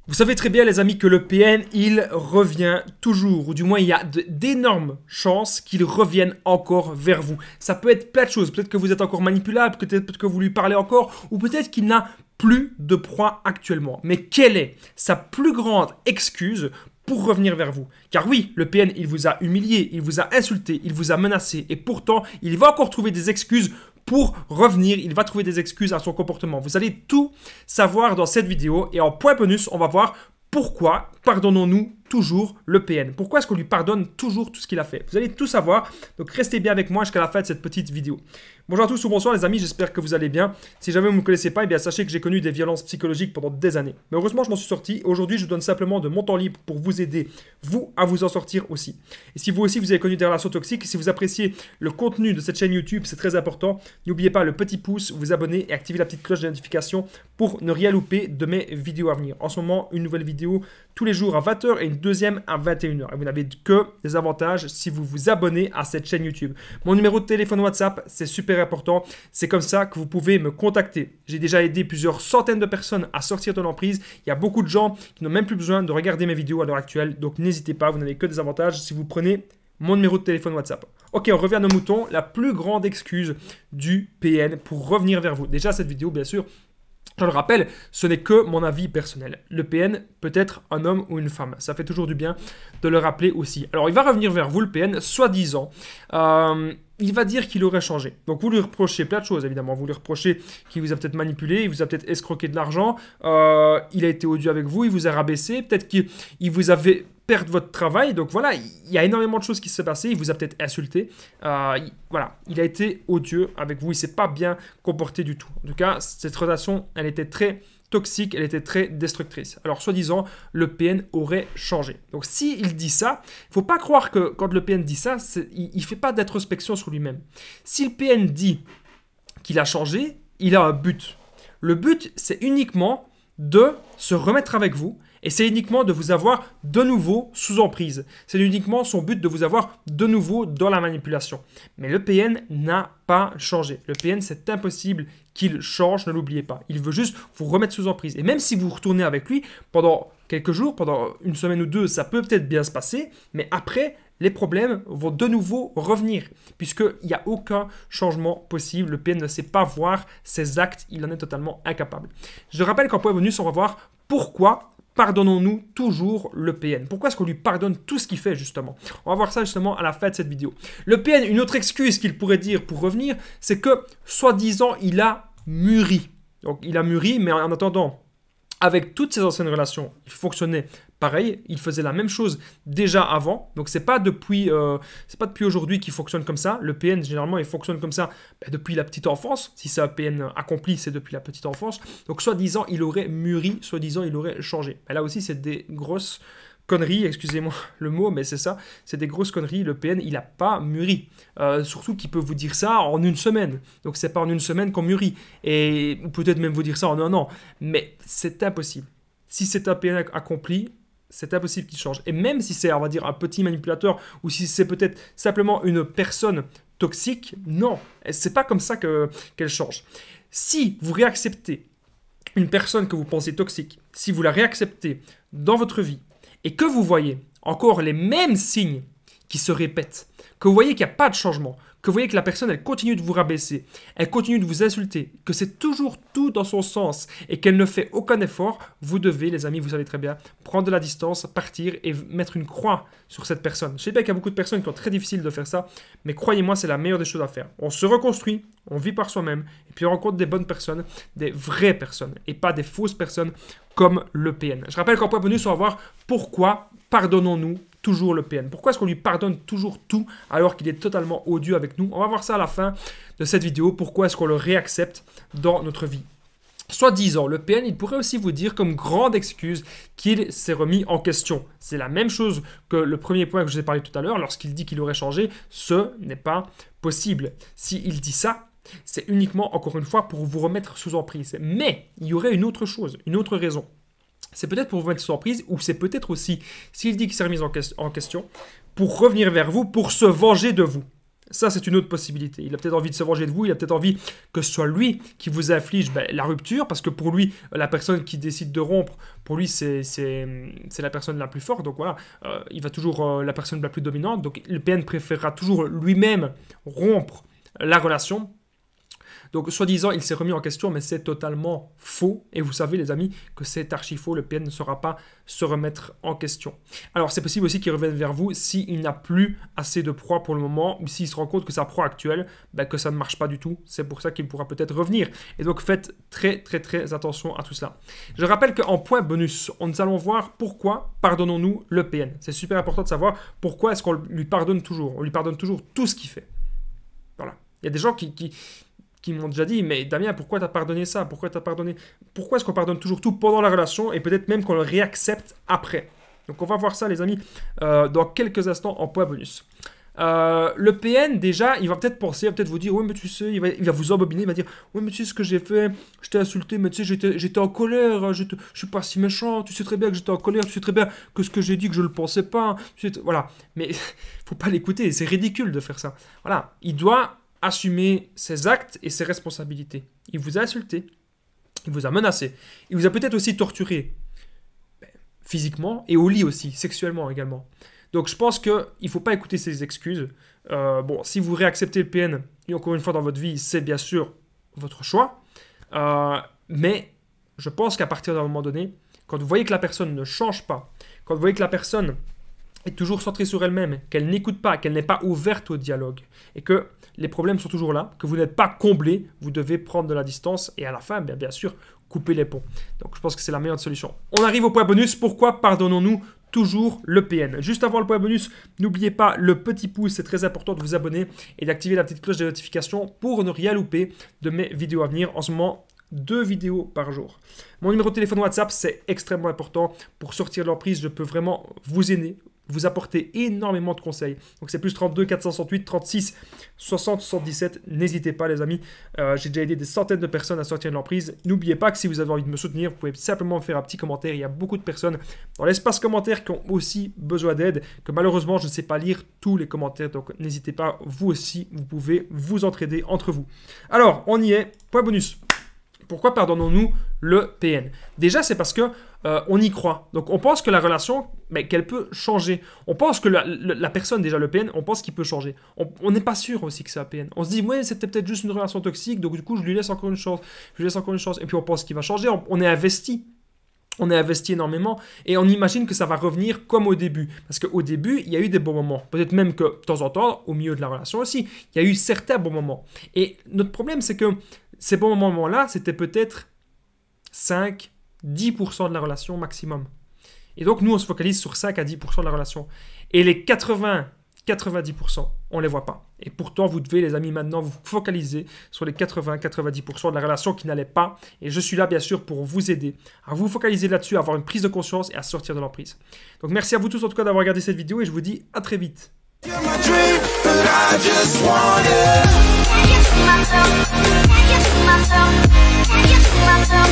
Vous savez très bien les amis que le PN, il revient toujours, ou du moins il y a d'énormes chances qu'il revienne encore vers vous. Ça peut être plein de choses, peut-être que vous êtes encore manipulable, peut-être que vous lui parlez encore, ou peut-être qu'il n'a plus de proie actuellement. Mais quelle est sa plus grande excuse pour revenir vers vous? Car oui, le PN, il vous a humilié, il vous a insulté, il vous a menacé, et pourtant, il va encore trouver des excuses pour revenir, il va trouver des excuses à son comportement. Vous allez tout savoir dans cette vidéo et en point bonus, on va voir pourquoi pardonnons-nous toujours le PN. Pourquoi est-ce qu'on lui pardonne toujours tout ce qu'il a fait? Vous allez tout savoir, donc restez bien avec moi jusqu'à la fin de cette petite vidéo. Bonjour à tous ou bonsoir les amis, j'espère que vous allez bien. Si jamais vous ne me connaissez pas, eh bien sachez que j'ai connu des violences psychologiques pendant des années. Mais heureusement, je m'en suis sorti. Aujourd'hui, je vous donne simplement de mon temps libre pour vous aider, vous, à vous en sortir aussi. Et si vous aussi, vous avez connu des relations toxiques, si vous appréciez le contenu de cette chaîne YouTube, c'est très important. N'oubliez pas le petit pouce, vous abonner et activer la petite cloche de notification pour ne rien louper de mes vidéos à venir. En ce moment, une nouvelle vidéo tous les jours à 20 h et une deuxième à 21 h. Et vous n'avez que des avantages si vous vous abonnez à cette chaîne YouTube. Mon numéro de téléphone WhatsApp, c'est super important. C'est comme ça que vous pouvez me contacter. J'ai déjà aidé plusieurs centaines de personnes à sortir de l'emprise. Il y a beaucoup de gens qui n'ont même plus besoin de regarder mes vidéos à l'heure actuelle. Donc n'hésitez pas, vous n'avez que des avantages si vous prenez mon numéro de téléphone WhatsApp. Ok, on revient à nos moutons. La plus grande excuse du PN pour revenir vers vous. Déjà, cette vidéo, bien sûr, je le rappelle, ce n'est que mon avis personnel. Le PN peut être un homme ou une femme. Ça fait toujours du bien de le rappeler aussi. Alors, il va revenir vers vous, le PN, soi-disant. Il va dire qu'il aurait changé. Donc, vous lui reprochez plein de choses, évidemment. Vous lui reprochez qu'il vous a peut-être manipulé, il vous a peut-être escroqué de l'argent, il a été odieux avec vous, il vous a rabaissé, peut-être qu'il vous avait perdre votre travail. Donc voilà, il y a énormément de choses qui se sont passées. Il vous a peut-être insulté. Voilà, il a été odieux avec vous. Il ne s'est pas bien comporté du tout. En tout cas, cette relation, elle était très toxique, elle était très destructrice. Alors, soi-disant, le PN aurait changé. Donc, s'il dit ça, il ne faut pas croire que quand le PN dit ça, il ne fait pas d'introspection sur lui-même. Si le PN dit qu'il a changé, il a un but. Le but, c'est uniquement de se remettre avec vous. Et c'est uniquement de vous avoir de nouveau sous emprise. C'est uniquement son but de vous avoir de nouveau dans la manipulation. Mais le PN n'a pas changé. Le PN, c'est impossible qu'il change, ne l'oubliez pas. Il veut juste vous remettre sous emprise. Et même si vous retournez avec lui pendant quelques jours, pendant une semaine ou deux, ça peut peut-être bien se passer. Mais après, les problèmes vont de nouveau revenir. Puisqu'il n'y a aucun changement possible. Le PN ne sait pas voir ses actes. Il en est totalement incapable. Je rappelle qu'en point bonus, on va voir pourquoi pardonnons-nous toujours le PN? Pourquoi est-ce qu'on lui pardonne tout ce qu'il fait justement? On va voir ça justement à la fin de cette vidéo. Le PN, une autre excuse qu'il pourrait dire pour revenir, c'est que soi-disant il a mûri. Donc il a mûri, mais en attendant, avec toutes ses anciennes relations, il fonctionnait pareil, il faisait la même chose déjà avant. Donc c'est pas depuis aujourd'hui qu'il fonctionne comme ça. Le PN généralement il fonctionne comme ça depuis la petite enfance. Si c'est un PN accompli, c'est depuis la petite enfance. Donc soi-disant il aurait mûri, soi-disant il aurait changé. Et là aussi c'est des grosses conneries, excusez-moi le mot, mais c'est ça, c'est des grosses conneries. Le PN, il n'a pas mûri. Surtout qu'il peut vous dire ça en une semaine. Donc, c'est pas en une semaine qu'on mûrit. Et peut-être même vous dire ça en un an. Mais c'est impossible. Si c'est un PN accompli, c'est impossible qu'il change. Et même si c'est, on va dire, un petit manipulateur, ou si c'est peut-être simplement une personne toxique, non, c'est pas comme ça qu'elle change. Si vous réacceptez une personne que vous pensez toxique, si vous la réacceptez dans votre vie, et que vous voyez encore les mêmes signes qui se répètent, que vous voyez qu'il n'y a pas de changement, que vous voyez que la personne, elle continue de vous rabaisser, elle continue de vous insulter, que c'est toujours tout dans son sens et qu'elle ne fait aucun effort, vous devez, les amis, vous savez très bien, prendre de la distance, partir et mettre une croix sur cette personne. Je sais bien qu'il y a beaucoup de personnes qui ont très difficile de faire ça, mais croyez-moi, c'est la meilleure des choses à faire. On se reconstruit, on vit par soi-même, et puis on rencontre des bonnes personnes, des vraies personnes, et pas des fausses personnes comme le PN. Je rappelle qu'en point bonus, on va voir pourquoi pardonnons-nous toujours le PN. Pourquoi est-ce qu'on lui pardonne toujours tout alors qu'il est totalement odieux avec nous? On va voir ça à la fin de cette vidéo. Pourquoi est-ce qu'on le réaccepte dans notre vie? Soi-disant, le PN, il pourrait aussi vous dire comme grande excuse qu'il s'est remis en question. C'est la même chose que le premier point que je vous ai parlé tout à l'heure. Lorsqu'il dit qu'il aurait changé, ce n'est pas possible. S'il dit ça, c'est uniquement, encore une fois, pour vous remettre sous emprise. Mais il y aurait une autre chose, une autre raison. C'est peut-être pour vous mettre sous emprise, ou c'est peut-être aussi, s'il dit qu'il s'est remis en question, pour revenir vers vous, pour se venger de vous. Ça, c'est une autre possibilité. Il a peut-être envie de se venger de vous, il a peut-être envie que ce soit lui qui vous inflige la rupture, parce que pour lui, la personne qui décide de rompre, pour lui, c'est la personne la plus forte. Donc voilà, il va toujours la personne la plus dominante. Donc le PN préférera toujours lui-même rompre la relation. Donc, soi-disant, il s'est remis en question, mais c'est totalement faux. Et vous savez, les amis, que c'est archi faux. Le PN ne saura pas se remettre en question. Alors, c'est possible aussi qu'il revienne vers vous s'il n'a plus assez de proie pour le moment, ou s'il se rend compte que sa proie actuelle, que ça ne marche pas du tout. C'est pour ça qu'il pourra peut-être revenir. Et donc, faites très, très, très attention à tout cela. Je rappelle qu'en point bonus, nous allons voir pourquoi pardonnons-nous le PN. C'est super important de savoir pourquoi est-ce qu'on lui pardonne toujours. On lui pardonne toujours tout ce qu'il fait. Voilà. Il y a des gens qui m'ont déjà dit, mais Damien, pourquoi t'as pardonné ça? Pourquoi est-ce qu'on pardonne toujours tout pendant la relation et peut-être même qu'on le réaccepte après? Donc on va voir ça, les amis, dans quelques instants en point bonus. Le PN, déjà, il va peut-être penser, il va peut-être vous dire, oui, mais tu sais, il va vous embobiner, il va dire, oui, mais tu sais ce que j'ai fait, je t'ai insulté, mais tu sais, j'étais en colère, je suis pas si méchant, tu sais très bien que j'étais en colère, tu sais très bien que ce que j'ai dit, que je le pensais pas, voilà. Mais faut pas l'écouter, c'est ridicule de faire ça. Voilà, il doit assumer ses actes et ses responsabilités. Il vous a insulté, il vous a menacé, il vous a peut-être aussi torturé, physiquement et au lit aussi, sexuellement également. Donc je pense qu'il ne faut pas écouter ses excuses. Bon, si vous réacceptez le PN, et encore une fois dans votre vie, c'est bien sûr votre choix. Mais je pense qu'à partir d'un moment donné, quand vous voyez que la personne ne change pas, quand vous voyez que la personne est toujours centrée sur elle-même, qu'elle n'écoute pas, qu'elle n'est pas ouverte au dialogue, et que les problèmes sont toujours là, que vous n'êtes pas comblé, vous devez prendre de la distance, et à la fin, bien sûr, couper les ponts. Donc je pense que c'est la meilleure solution. On arrive au point bonus. Pourquoi pardonnons-nous toujours le PN? Juste avant le point bonus, n'oubliez pas le petit pouce, c'est très important de vous abonner et d'activer la petite cloche de notification pour ne rien louper de mes vidéos à venir. En ce moment, 2 vidéos par jour. Mon numéro de téléphone WhatsApp, c'est extrêmement important. Pour sortir de l'emprise, je peux vraiment vous aider, vous apporter énormément de conseils. Donc c'est plus 32 468 36 60 77. N'hésitez pas, les amis. J'ai déjà aidé des centaines de personnes à sortir de l'emprise. N'oubliez pas que si vous avez envie de me soutenir, vous pouvez simplement me faire un petit commentaire. Il y a beaucoup de personnes dans l'espace commentaire qui ont aussi besoin d'aide, que malheureusement je ne sais pas lire tous les commentaires. Donc n'hésitez pas, vous aussi, vous pouvez vous entraider entre vous. Alors, on y est. Point bonus. Pourquoi pardonnons-nous le PN? Déjà, c'est parce que on y croit. Donc, on pense que la relation, qu'elle peut changer. On pense que la personne, déjà le PN, on pense qu'il peut changer. On n'est pas sûr aussi que c'est un PN. On se dit, ouais, c'était peut-être juste une relation toxique, donc du coup, je lui laisse encore une chance. Je lui laisse encore une chance. Et puis, on pense qu'il va changer. On est investi. On est investi énormément et on imagine que ça va revenir comme au début. Parce qu'au début, il y a eu des bons moments. Peut-être même que, de temps en temps, au milieu de la relation aussi, il y a eu certains bons moments. Et notre problème, c'est que ces bons moments-là, c'était peut-être 5-10% de la relation maximum. Et donc, nous, on se focalise sur 5 à 10% de la relation. Et les 80-90%, on ne les voit pas. Et pourtant, vous devez, les amis, maintenant vous focaliser sur les 80-90% de la relation qui n'allait pas. Et je suis là, bien sûr, pour vous aider à vous focaliser là-dessus, à avoir une prise de conscience et à sortir de l'emprise. Donc, merci à vous tous, en tout cas, d'avoir regardé cette vidéo et je vous dis à très vite. Myself.